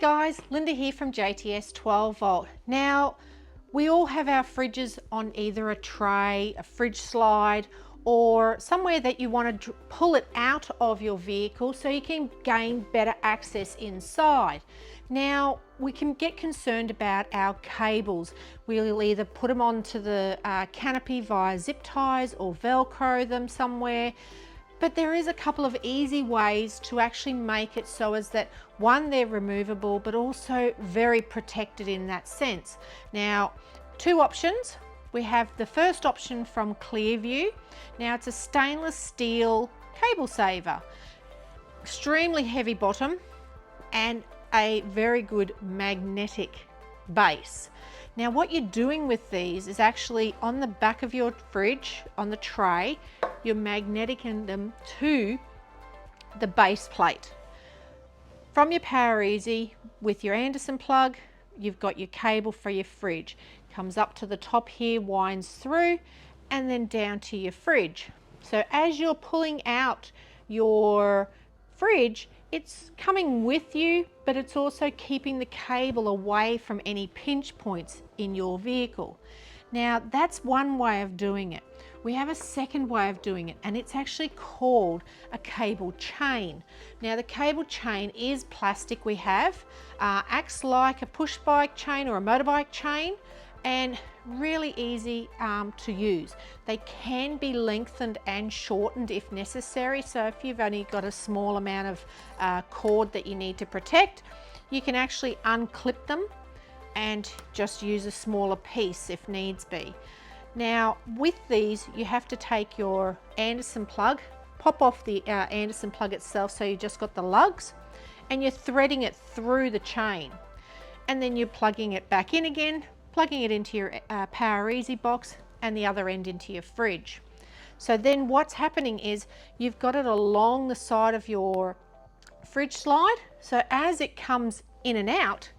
guys, Linda here from JTS 12 volt. Now, we all have our fridges on either a tray, a fridge slide, or somewhere that you want to pull it out of your vehicle so you can gain better access inside. Now, we can get concerned about our cables. We'll either put them onto the canopy via zip ties or Velcro them somewhere. But there is a couple of easy ways to actually make it so as that, one, they're removable, but also very protected in that sense. Now, two options. We have the first option from Clearview. Now, it's a stainless steel cable saver, extremely heavy bottom and a very good magnetic base. Now, what you're doing with these is actually on the back of your fridge, on the tray, you're magneticing them to the base plate. From your Power Easy with your Anderson plug, you've got your cable for your fridge. Comes up to the top here, winds through, and then down to your fridge. So as you're pulling out your fridge, it's coming with you, but it's also keeping the cable away from any pinch points in your vehicle. Now, that's one way of doing it. We have a second way of doing it, and it's actually called a cable chain. Now, the cable chain is plastic we have, acts like a push bike chain or a motorbike chain, and really easy to use. They can be lengthened and shortened if necessary. So if you've only got a small amount of cord that you need to protect, you can actually unclip them and just use a smaller piece if needs be. Now, with these, you have to take your Anderson plug, pop off the Anderson plug itself, so you just got the lugs, and you're threading it through the chain. And then you're plugging it back in again, plugging it into your Power Easy box, and the other end into your fridge. So then what's happening is you've got it along the side of your fridge slide. So as it comes in and out,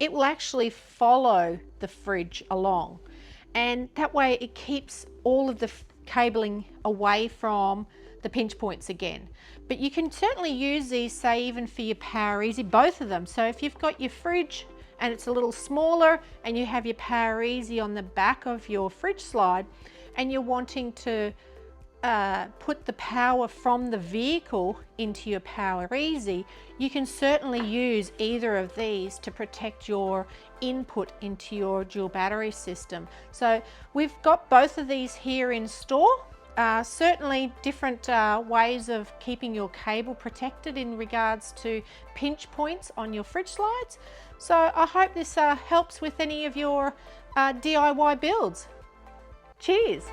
it will actually follow the fridge along. And that way it keeps all of the cabling away from the pinch points again. But you can certainly use these, say, even for your Power Easy, both of them. So if you've got your fridge and it's a little smaller and you have your Power Easy on the back of your fridge slide and you're wanting to put the power from the vehicle into your Power Easy, you can certainly use either of these to protect your input into your dual battery system. So we've got both of these here in store. Certainly different ways of keeping your cable protected in regards to pinch points on your fridge slides. So I hope this helps with any of your DIY builds. Cheers!